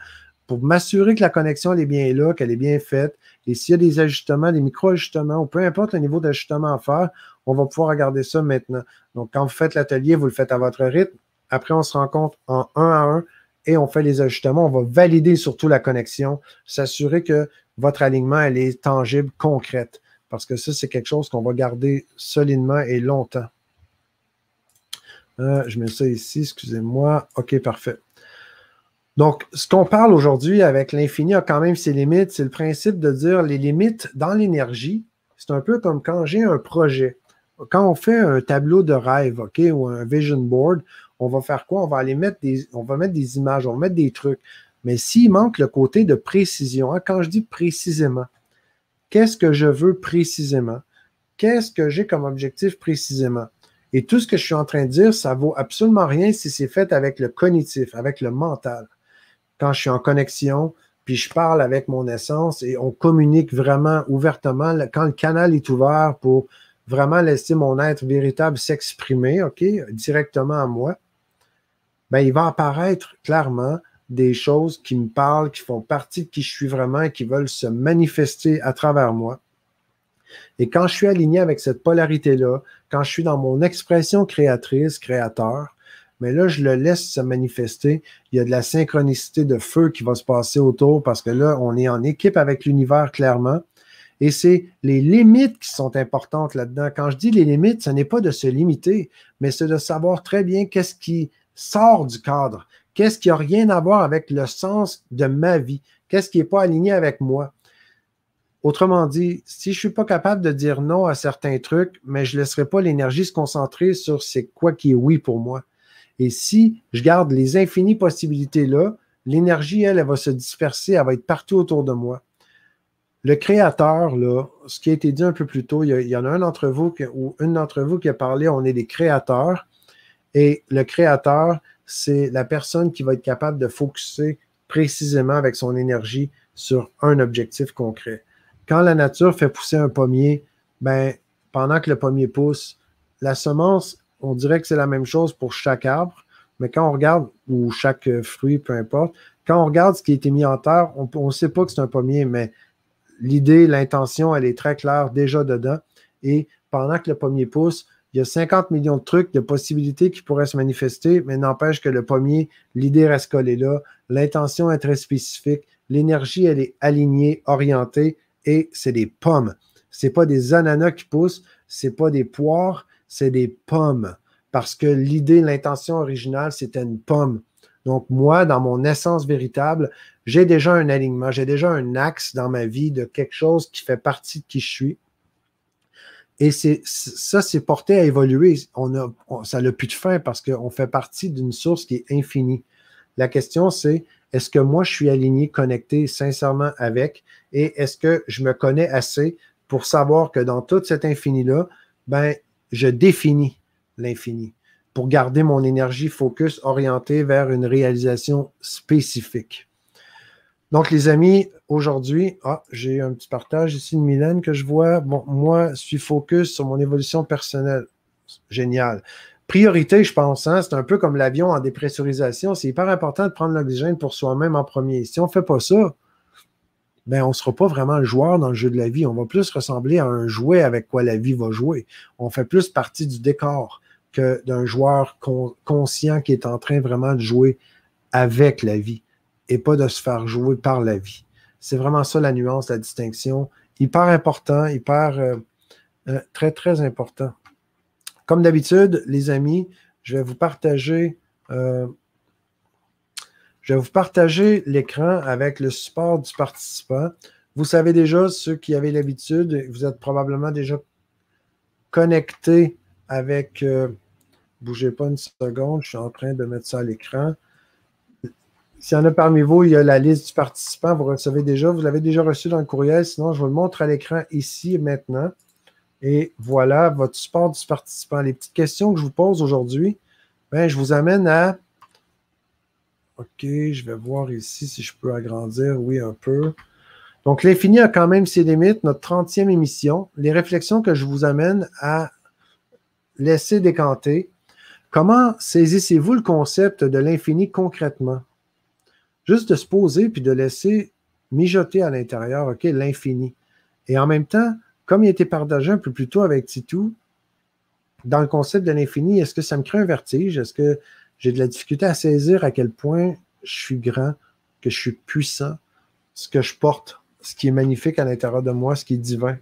pour m'assurer que la connexion elle est bien là, qu'elle est bien faite. Et s'il y a des ajustements, des micro-ajustements, ou peu importe le niveau d'ajustement à faire, on va pouvoir regarder ça maintenant. Donc, quand vous faites l'atelier, vous le faites à votre rythme. Après, on se rencontre en 1 à 1 et on fait les ajustements. On va valider surtout la connexion, s'assurer que votre alignement, elle est tangible, concrète. Parce que ça, c'est quelque chose qu'on va garder solidement et longtemps. Je mets ça ici, excusez-moi. OK, parfait. Donc, ce qu'on parle aujourd'hui avec l'infini a quand même ses limites. C'est le principe de dire les limites dans l'énergie. C'est un peu comme quand j'ai un projet. Quand on fait un tableau de rêve, OK, ou un vision board, on va faire quoi? On va mettre des images, on va mettre des trucs. Mais s'il manque le côté de précision, hein, quand je dis précisément, qu'est-ce que je veux précisément? Qu'est-ce que j'ai comme objectif précisément? Et tout ce que je suis en train de dire, ça vaut absolument rien si c'est fait avec le cognitif, avec le mental. Quand je suis en connexion, puis je parle avec mon essence et on communique vraiment ouvertement, quand le canal est ouvert pour vraiment laisser mon être véritable s'exprimer, OK, directement à moi, il va apparaître clairement des choses qui me parlent, qui font partie de qui je suis vraiment et qui veulent se manifester à travers moi. Et quand je suis aligné avec cette polarité-là, quand je suis dans mon expression créatrice, créateur, mais là, je le laisse se manifester. Il y a de la synchronicité de feu qui va se passer autour parce que là, on est en équipe avec l'univers clairement. Et c'est les limites qui sont importantes là-dedans. Quand je dis les limites, ce n'est pas de se limiter, mais c'est de savoir très bien qu'est-ce qui sort du cadre, qu'est-ce qui n'a rien à voir avec le sens de ma vie, qu'est-ce qui n'est pas aligné avec moi. Autrement dit, si je ne suis pas capable de dire non à certains trucs, mais je ne laisserai pas l'énergie se concentrer sur c'est quoi qui est oui pour moi. Et si je garde les infinies possibilités là, l'énergie, elle va se disperser, elle va être partout autour de moi. Le créateur, là, ce qui a été dit un peu plus tôt, il y en a un d'entre vous ou une d'entre vous qui a parlé, on est des créateurs. Et le créateur, c'est la personne qui va être capable de focuser précisément avec son énergie sur un objectif concret. Quand la nature fait pousser un pommier, ben, pendant que le pommier pousse, la semence, on dirait que c'est la même chose pour chaque arbre, mais quand on regarde, ou chaque fruit, peu importe, quand on regarde ce qui a été mis en terre, on ne sait pas que c'est un pommier, mais l'idée, l'intention, elle est très claire déjà dedans. Et pendant que le pommier pousse, il y a 50 millions de trucs, de possibilités qui pourraient se manifester, mais n'empêche que le pommier, l'idée reste collée là. L'intention est très spécifique. L'énergie, elle est alignée, orientée, et c'est des pommes. Ce n'est pas des ananas qui poussent, ce n'est pas des poires, c'est des pommes. Parce que l'idée, l'intention originale, c'était une pomme. Donc, moi, dans mon essence véritable, j'ai déjà un alignement, j'ai déjà un axe dans ma vie de quelque chose qui fait partie de qui je suis. Et ça, c'est porté à évoluer. Ça n'a plus de fin parce qu'on fait partie d'une source qui est infinie. La question, c'est est-ce que moi, je suis aligné, connecté sincèrement avec, et est-ce que je me connais assez pour savoir que dans tout cet infini-là, ben, je définis l'infini pour garder mon énergie focus orientée vers une réalisation spécifique. Donc, les amis, aujourd'hui, j'ai un petit partage ici de Mylène que je vois. Bon, moi, je suis focus sur mon évolution personnelle. Génial. Priorité, je pense, hein, c'est un peu comme l'avion en dépressurisation. C'est hyper important de prendre l'oxygène pour soi-même en premier. Si on ne fait pas ça, ben, on ne sera pas vraiment le joueur dans le jeu de la vie. On va plus ressembler à un jouet avec quoi la vie va jouer. On fait plus partie du décor que d'un joueur conscient qui est en train vraiment de jouer avec la vie et pas de se faire jouer par la vie. C'est vraiment ça la nuance, la distinction. Hyper important, très, très important. Comme d'habitude, les amis, je vais vous partager l'écran avec le support du participant. Vous savez déjà, ceux qui avaient l'habitude, vous êtes probablement déjà connectés avec... bougez pas une seconde, je suis en train de mettre ça à l'écran. S'il y en a parmi vous, il y a la liste du participant, vous recevez déjà, vous l'avez déjà reçu dans le courriel, sinon je vous le montre à l'écran ici maintenant. Et voilà votre support du participant. Les petites questions que je vous pose aujourd'hui, ben, je vous amène à... OK, je vais voir ici si je peux agrandir, oui, un peu. Donc, l'infini a quand même ses limites, notre 30e émission. Les réflexions que je vous amène à laisser décanter. Comment saisissez-vous le concept de l'infini concrètement? Juste de se poser puis de laisser mijoter à l'intérieur, OK, l'infini. Et en même temps, comme il a été partagé un peu plus tôt avec Titou, dans le concept de l'infini, est-ce que ça me crée un vertige? Est-ce que j'ai de la difficulté à saisir à quel point je suis grand, que je suis puissant, ce que je porte, ce qui est magnifique à l'intérieur de moi, ce qui est divin?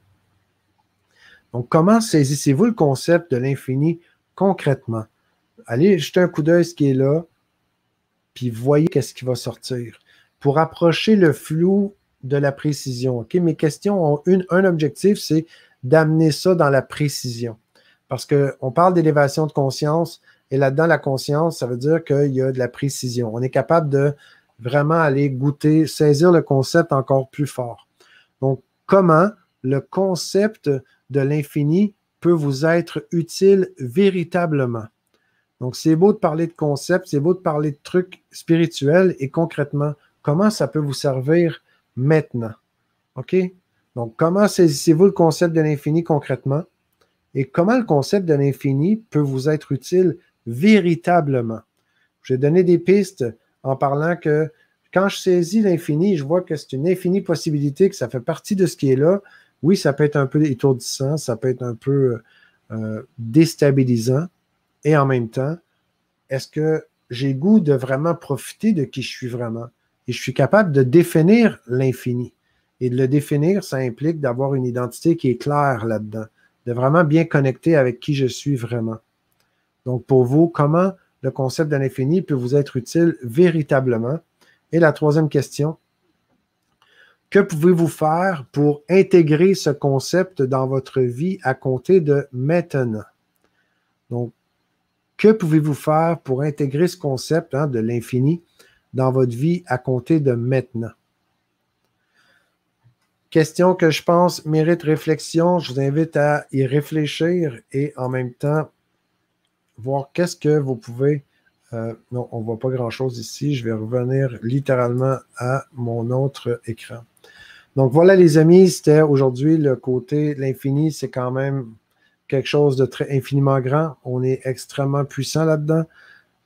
Donc, comment saisissez-vous le concept de l'infini concrètement? Allez jeter un coup d'œil à ce qui est là, puis voyez qu'est-ce qui va sortir. Pour approcher le flou de la précision. OK? Mes questions ont un objectif, c'est d'amener ça dans la précision. Parce qu'on parle d'élévation de conscience, et là-dedans, la conscience, ça veut dire qu'il y a de la précision. On est capable de vraiment aller goûter, saisir le concept encore plus fort. Donc, comment le concept de l'infini peut vous être utile véritablement? Donc, c'est beau de parler de concepts, c'est beau de parler de trucs spirituels et concrètement, comment ça peut vous servir maintenant? OK? Donc, comment saisissez-vous le concept de l'infini concrètement? Et comment le concept de l'infini peut vous être utile véritablement? Je vais donner des pistes en parlant que quand je saisis l'infini, je vois que c'est une infinie possibilité, que ça fait partie de ce qui est là. Oui, ça peut être un peu étourdissant, ça peut être un peu déstabilisant. Et en même temps, est-ce que j'ai goût de vraiment profiter de qui je suis vraiment? Et je suis capable de définir l'infini. Et de le définir, ça implique d'avoir une identité qui est claire là-dedans, de vraiment bien connecter avec qui je suis vraiment. Donc, pour vous, comment le concept de l'infini peut vous être utile véritablement? Et la troisième question, que pouvez-vous faire pour intégrer ce concept dans votre vie à compter de maintenant? Donc, que pouvez-vous faire pour intégrer ce concept de l'infini dans votre vie à compter de maintenant? Question que je pense mérite réflexion. Je vous invite à y réfléchir et en même temps voir qu'est-ce que vous pouvez... non, on ne voit pas grand-chose ici. Je vais revenir littéralement à mon autre écran. Donc voilà les amis, c'était aujourd'hui le côté de l'infini. C'est quand même quelque chose de très infiniment grand. On est extrêmement puissant là-dedans.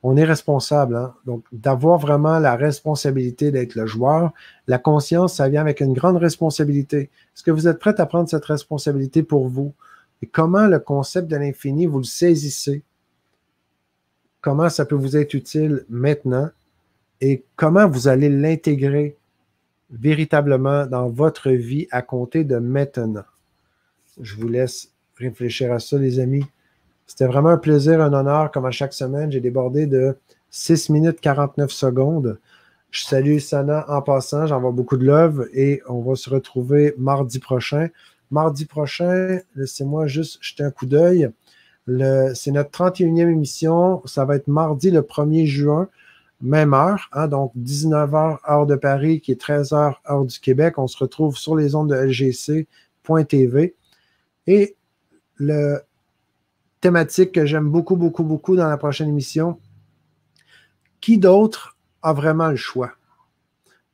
On est responsable, hein? Donc, d'avoir vraiment la responsabilité d'être le joueur. La conscience, ça vient avec une grande responsabilité. Est-ce que vous êtes prêt à prendre cette responsabilité pour vous? Et comment le concept de l'infini, vous le saisissez? Comment ça peut vous être utile maintenant? Et comment vous allez l'intégrer véritablement dans votre vie à compter de maintenant? Je vous laisse réfléchir à ça, les amis. C'était vraiment un plaisir, un honneur, comme à chaque semaine. J'ai débordé de 6 minutes 49 secondes. Je salue Sana en passant, j'envoie beaucoup de love et on va se retrouver mardi prochain. Mardi prochain, laissez-moi juste jeter un coup d'œil. C'est notre 31e émission. Ça va être mardi le 1er juin, même heure, donc 19h heure de Paris, qui est 13h heure du Québec. On se retrouve sur les ondes de LGC.tv. Et le thématique que j'aime beaucoup, beaucoup, beaucoup dans la prochaine émission. Qui d'autre a vraiment le choix?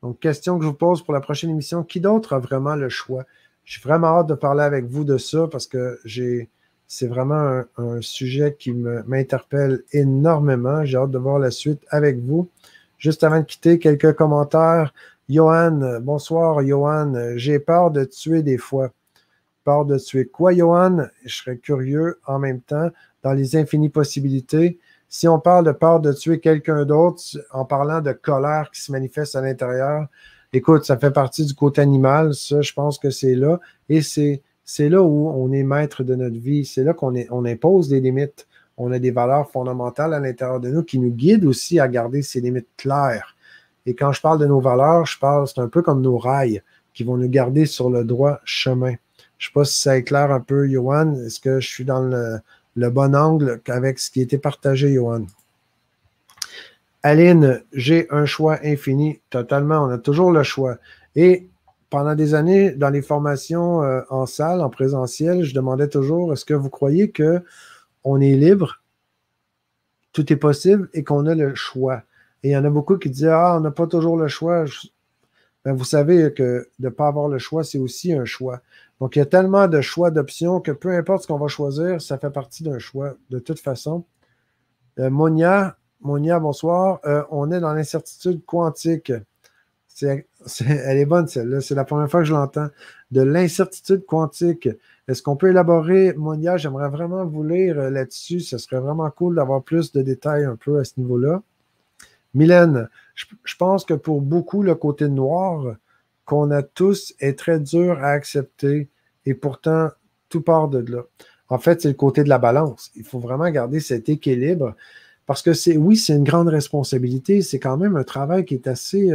Donc, question que je vous pose pour la prochaine émission. Qui d'autre a vraiment le choix? J'ai vraiment hâte de parler avec vous de ça parce que c'est vraiment un sujet qui m'interpelle énormément. J'ai hâte de voir la suite avec vous. Juste avant de quitter, quelques commentaires. Johan, bonsoir, Johan. J'ai peur de tuer des fois. Peur de tuer quoi, Johan? Je serais curieux en même temps, dans les infinies possibilités. Si on parle de peur de tuer quelqu'un d'autre, en parlant de colère qui se manifeste à l'intérieur, écoute, ça fait partie du côté animal, ça, je pense que c'est là. Et c'est là où on est maître de notre vie. C'est là on impose des limites. On a des valeurs fondamentales à l'intérieur de nous qui nous guident aussi à garder ces limites claires. Et quand je parle de nos valeurs, c'est un peu comme nos rails qui vont nous garder sur le droit chemin. Je ne sais pas si ça éclaire un peu, Johan. Est-ce que je suis dans le bon angle avec ce qui a été partagé, Johan? Aline, j'ai un choix infini. Totalement, on a toujours le choix. Et pendant des années, dans les formations en salle, en présentiel, je demandais toujours, est-ce que vous croyez qu'on est libre, tout est possible et qu'on a le choix? Et il y en a beaucoup qui disaient, on n'a pas toujours le choix. Ben, vous savez que de ne pas avoir le choix, c'est aussi un choix. Donc, il y a tellement de choix, d'options que peu importe ce qu'on va choisir, ça fait partie d'un choix de toute façon. Monia, bonsoir. On est dans l'incertitude quantique. Elle est bonne, celle-là. C'est la première fois que je l'entends. De l'incertitude quantique. Est-ce qu'on peut élaborer, Monia? J'aimerais vraiment vous lire là-dessus. Ce serait vraiment cool d'avoir plus de détails un peu à ce niveau-là. Mylène, je pense que pour beaucoup, le côté noir qu'on a tous est très dur à accepter et pourtant, tout part de là. En fait, c'est le côté de la balance. Il faut vraiment garder cet équilibre parce que c'est une grande responsabilité. C'est quand même un travail qui est assez,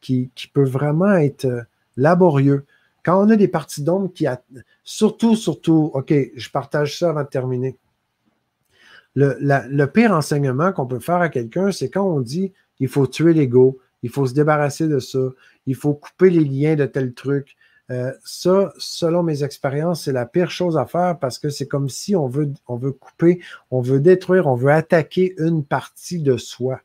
qui peut vraiment être laborieux. Quand on a des parties d'ombre surtout, OK, je partage ça avant de terminer. Le pire enseignement qu'on peut faire à quelqu'un, c'est quand on dit il faut tuer l'ego, il faut se débarrasser de ça, il faut couper les liens de tel truc. Ça, selon mes expériences, c'est la pire chose à faire parce que c'est comme si on veut couper, on veut détruire, on veut attaquer une partie de soi.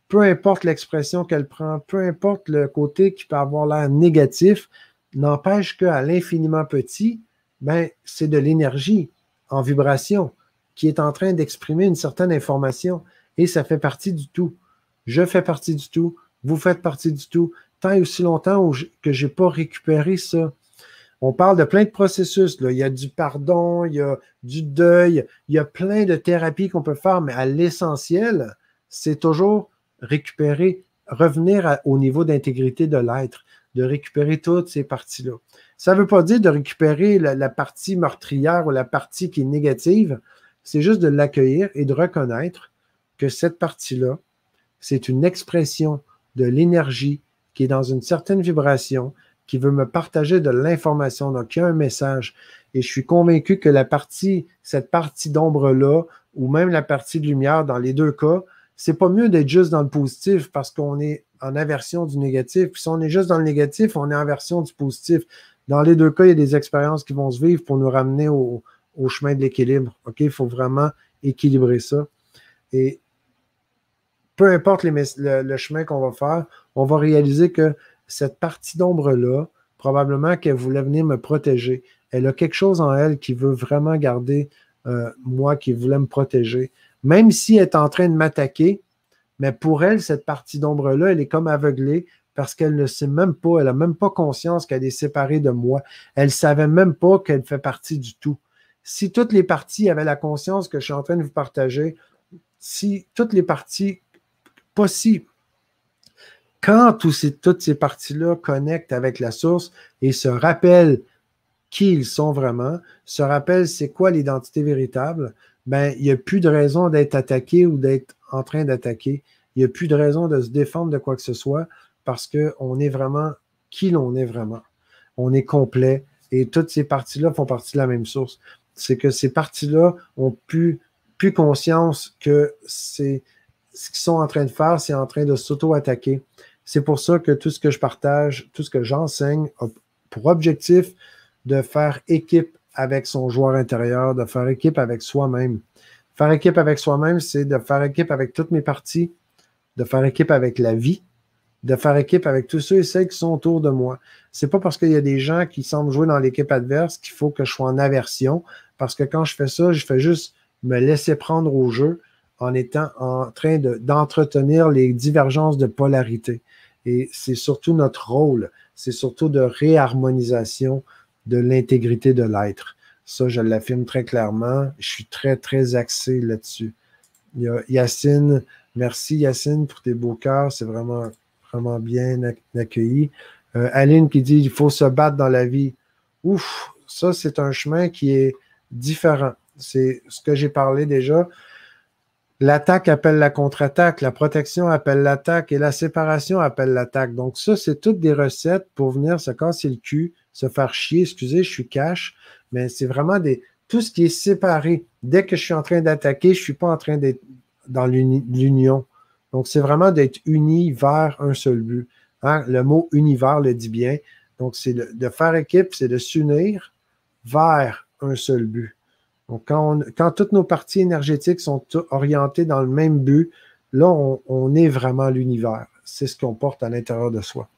Peu importe l'expression qu'elle prend, peu importe le côté qui peut avoir l'air négatif, n'empêche qu'à l'infiniment petit, c'est de l'énergie en vibration qui est en train d'exprimer une certaine information et ça fait partie du tout. Je fais partie du tout, vous faites partie du tout, tant et aussi longtemps que je n'ai pas récupéré ça. On parle de plein de processus, là. Il y a du pardon, il y a du deuil, il y a plein de thérapies qu'on peut faire, mais à l'essentiel, c'est toujours récupérer, revenir au niveau d'intégrité de l'être, de récupérer toutes ces parties-là. Ça ne veut pas dire de récupérer la partie meurtrière ou la partie qui est négative, c'est juste de l'accueillir et de reconnaître que cette partie-là, c'est une expression de l'énergie qui est dans une certaine vibration, qui veut me partager de l'information. Donc, il y a un message. Et je suis convaincu que cette partie d'ombre-là, ou même la partie de lumière, dans les deux cas, c'est pas mieux d'être juste dans le positif parce qu'on est en aversion du négatif. Puis si on est juste dans le négatif, on est en aversion du positif. Dans les deux cas, il y a des expériences qui vont se vivre pour nous ramener au chemin de l'équilibre. OK? Il faut vraiment équilibrer ça. Et peu importe le chemin qu'on va faire, on va réaliser que cette partie d'ombre-là, probablement qu'elle voulait venir me protéger. Elle a quelque chose en elle qui veut vraiment garder moi, qui voulait me protéger. Même si elle est en train de m'attaquer, mais pour elle, cette partie d'ombre-là, elle est comme aveuglée parce qu'elle ne sait même pas, elle n'a même pas conscience qu'elle est séparée de moi. Elle ne savait même pas qu'elle fait partie du tout. Si toutes les parties avaient la conscience que je suis en train de vous partager, si toutes les parties possibles, quand toutes ces parties-là connectent avec la source et se rappellent qui ils sont vraiment, se rappellent c'est quoi l'identité véritable, ben, il n'y a plus de raison d'être attaqué ou d'être en train d'attaquer. Il n'y a plus de raison de se défendre de quoi que ce soit parce qu'on est vraiment qui l'on est vraiment. On est complet et toutes ces parties-là font partie de la même source. C'est que ces parties-là ont plus conscience que c'est ce qu'ils sont en train de faire, c'est en train de s'auto-attaquer. C'est pour ça que tout ce que je partage, tout ce que j'enseigne a pour objectif de faire équipe avec son joueur intérieur, de faire équipe avec soi-même. Faire équipe avec soi-même, c'est de faire équipe avec toutes mes parties, de faire équipe avec la vie, de faire équipe avec tous ceux et celles qui sont autour de moi. C'est pas parce qu'il y a des gens qui semblent jouer dans l'équipe adverse qu'il faut que je sois en aversion, parce que quand je fais ça, je fais juste me laisser prendre au jeu en étant en train d'entretenir les divergences de polarité. Et c'est surtout notre rôle, c'est surtout de réharmonisation de l'intégrité de l'être. Ça, je l'affirme très clairement. Je suis très, très axé là-dessus. Il y a Yacine. Merci, Yacine, pour tes beaux cœurs. C'est vraiment, vraiment bien accueilli. Aline qui dit « Il faut se battre dans la vie ». Ouf, ça, c'est un chemin qui est différent. C'est ce que j'ai parlé déjà. L'attaque appelle la contre-attaque, la protection appelle l'attaque et la séparation appelle l'attaque. Donc ça, c'est toutes des recettes pour venir se casser le cul, se faire chier. Excusez, je suis cash, mais c'est vraiment tout ce qui est séparé. Dès que je suis en train d'attaquer, je ne suis pas en train d'être dans l'union. Donc c'est vraiment d'être unis vers un seul but. Hein? Le mot univers le dit bien. Donc c'est de faire équipe, c'est de s'unir vers un seul but. Donc, quand toutes nos parties énergétiques sont orientées dans le même but, là, on est vraiment l'univers. C'est ce qu'on porte à l'intérieur de soi.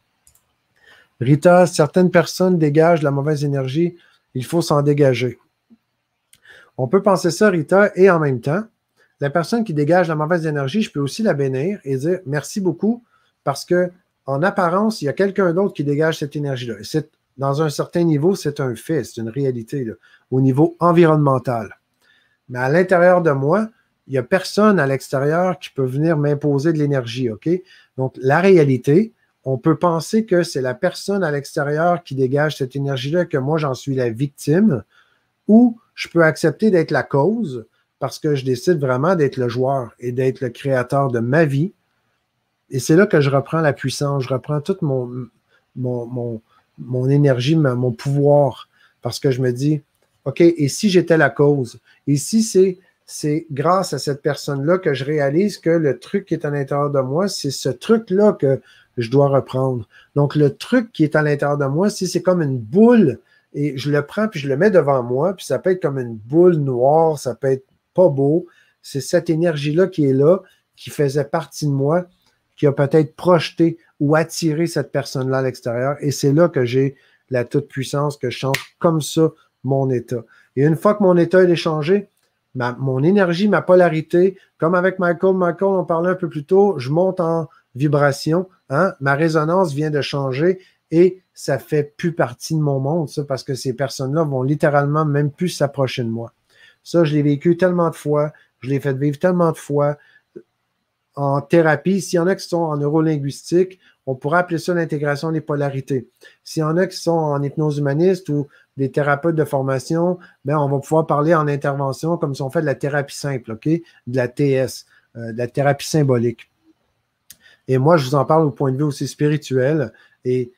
Rita, certaines personnes dégagent la mauvaise énergie, il faut s'en dégager. On peut penser ça, Rita, et en même temps, la personne qui dégage la mauvaise énergie, je peux aussi la bénir et dire merci beaucoup parce que en apparence, il y a quelqu'un d'autre qui dégage cette énergie-là. Dans un certain niveau, c'est un fait, c'est une réalité là, au niveau environnemental. Mais à l'intérieur de moi, il n'y a personne à l'extérieur qui peut venir m'imposer de l'énergie, OK? Donc, la réalité, on peut penser que c'est la personne à l'extérieur qui dégage cette énergie-là, que moi, j'en suis la victime, ou je peux accepter d'être la cause parce que je décide vraiment d'être le joueur et d'être le créateur de ma vie. Et c'est là que je reprends la puissance, je reprends toute mon énergie, mon pouvoir, parce que je me dis, OK, et si j'étais la cause? Et si c'est grâce à cette personne-là que je réalise que le truc qui est à l'intérieur de moi, c'est ce truc-là que je dois reprendre. Donc, le truc qui est à l'intérieur de moi, si c'est comme une boule, et je le prends puis je le mets devant moi, puis ça peut être comme une boule noire, ça peut être pas beau, c'est cette énergie-là qui est là, qui faisait partie de moi, qui a peut-être projeté ou attiré cette personne-là à l'extérieur. Et c'est là que j'ai la toute-puissance, que je change comme ça mon état. Et une fois que mon état est changé, mon énergie, ma polarité, comme avec Michael, on parlait un peu plus tôt, je monte en vibration, hein? Ma résonance vient de changer Et ça fait plus partie de mon monde, ça, parce que ces personnes-là vont littéralement même plus s'approcher de moi. Ça, je l'ai vécu tellement de fois, je l'ai fait vivre tellement de fois en thérapie. S'il y en a qui sont en neurolinguistique, on pourrait appeler ça l'intégration des polarités. S'il y en a qui sont en hypnose humaniste ou des thérapeutes de formation, ben on va pouvoir parler en intervention comme si on fait de la thérapie simple, OK? De la TS, de la thérapie symbolique. Et moi, je vous en parle au point de vue aussi spirituel et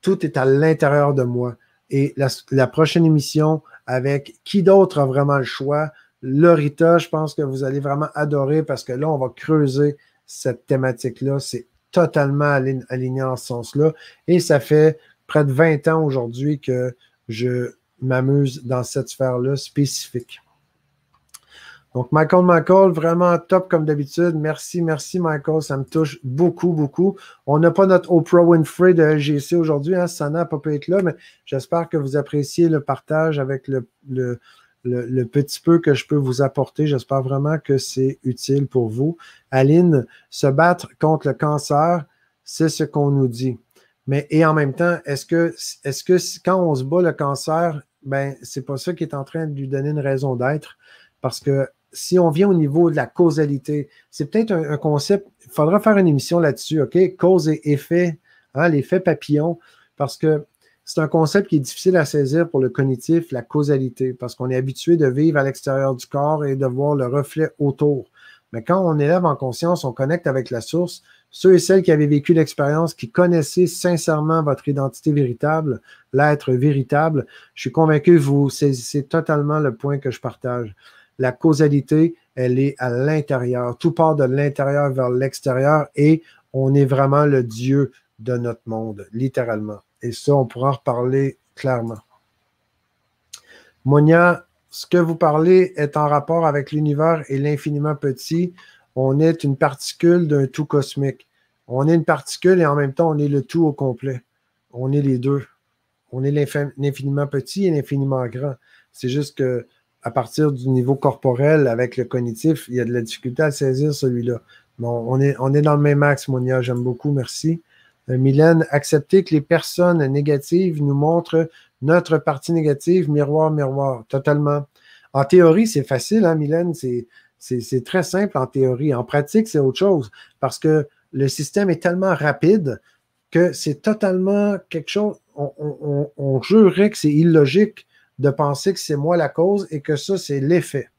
tout est à l'intérieur de moi. Et la prochaine émission avec qui d'autre a vraiment le choix? Lorita, je pense que vous allez vraiment adorer parce que là, on va creuser cette thématique-là. C'est totalement aligné en ce sens-là. Et ça fait près de 20 ans aujourd'hui que je m'amuse dans cette sphère-là spécifique. Donc, Michael, vraiment top comme d'habitude. Merci, Michael. Ça me touche beaucoup, beaucoup. On n'a pas notre Oprah Winfrey de LGC aujourd'hui. Hein? Sana n'a pas pu être là, mais j'espère que vous appréciez le partage avec le petit peu que je peux vous apporter. J'espère vraiment que c'est utile pour vous. Aline, se battre contre le cancer, c'est ce qu'on nous dit. Et en même temps, est-ce que quand on se bat le cancer, ben, c'est pas ça qui est en train de lui donner une raison d'être? Parce que si on vient au niveau de la causalité, c'est peut-être un concept, il faudra faire une émission là-dessus, OK? Cause et effet, hein, l'effet papillon, parce que c'est un concept qui est difficile à saisir pour le cognitif, la causalité, parce qu'on est habitué de vivre à l'extérieur du corps et de voir le reflet autour. Mais quand on élève en conscience, on connecte avec la source. Ceux et celles qui avaient vécu l'expérience, qui connaissaient sincèrement votre identité véritable, l'être véritable, je suis convaincu que vous saisissez totalement le point que je partage. La causalité, elle est à l'intérieur. Tout part de l'intérieur vers l'extérieur et on est vraiment le Dieu de notre monde, littéralement. Et ça, on pourra en reparler clairement. Monia, ce que vous parlez est en rapport avec l'univers et l'infiniment petit. On est une particule d'un tout cosmique. On est une particule et en même temps, on est le tout au complet. On est les deux. On est l'infiniment petit et l'infiniment grand. C'est juste que à partir du niveau corporel, avec le cognitif, il y a de la difficulté à saisir celui-là. Bon, on est dans le même axe, Monia, j'aime beaucoup, merci. Mylène, accepter que les personnes négatives nous montrent notre partie négative, miroir, miroir, totalement. En théorie, c'est facile, hein, Mylène, c'est très simple en théorie. En pratique, c'est autre chose, parce que le système est tellement rapide que c'est totalement quelque chose, on jurerait que c'est illogique de penser que c'est moi la cause et que ça, c'est l'effet.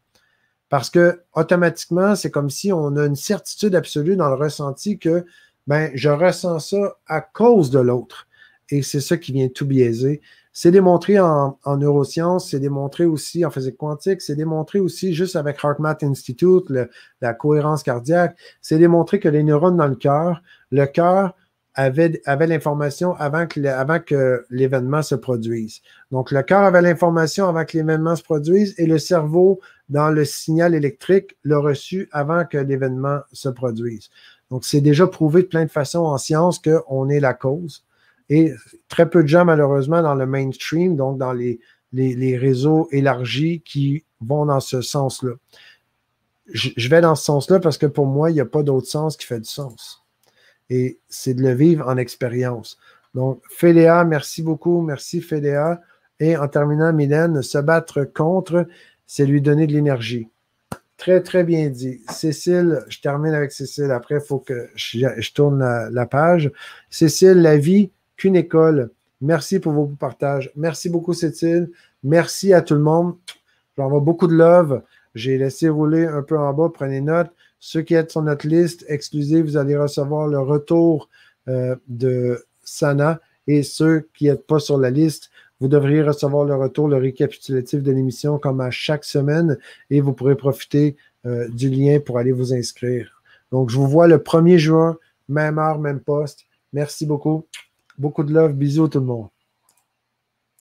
Parce que automatiquement, c'est comme si on a une certitude absolue dans le ressenti que ben, je ressens ça à cause de l'autre. Et c'est ça qui vient tout biaiser. C'est démontré en neurosciences, c'est démontré aussi en physique quantique, c'est démontré aussi juste avec HeartMath Institute, la cohérence cardiaque. C'est démontré que les neurones dans le cœur avait l'information avant que l'événement se produise. Donc, le cœur avait l'information avant que l'événement se produise et le cerveau, dans le signal électrique, l'a reçu avant que l'événement se produise. Donc, c'est déjà prouvé de plein de façons en science qu'on est la cause. Et très peu de gens, malheureusement, dans le mainstream, donc dans les réseaux élargis qui vont dans ce sens-là. Je vais dans ce sens-là parce que pour moi, il n'y a pas d'autre sens qui fait du sens. Et c'est de le vivre en expérience. Donc, Féléa, merci beaucoup. Merci, Féléa. Et en terminant, Mylène, se battre contre, c'est lui donner de l'énergie. Très, très bien dit. Cécile, je termine avec Cécile. Après, il faut que je tourne la page. Cécile, la vie qu'une école. Merci pour vos partages. Merci beaucoup, Cécile. Merci à tout le monde. J'envoie beaucoup de love. J'ai laissé rouler un peu en bas. Prenez note. Ceux qui êtes sur notre liste exclusive, vous allez recevoir le retour de Sana. Et ceux qui n'êtes pas sur la liste, vous devriez recevoir le retour, le récapitulatif de l'émission comme à chaque semaine et vous pourrez profiter du lien pour aller vous inscrire. Donc, je vous vois le 1er juin, même heure, même poste. Merci beaucoup. Beaucoup de love. Bisous tout le monde.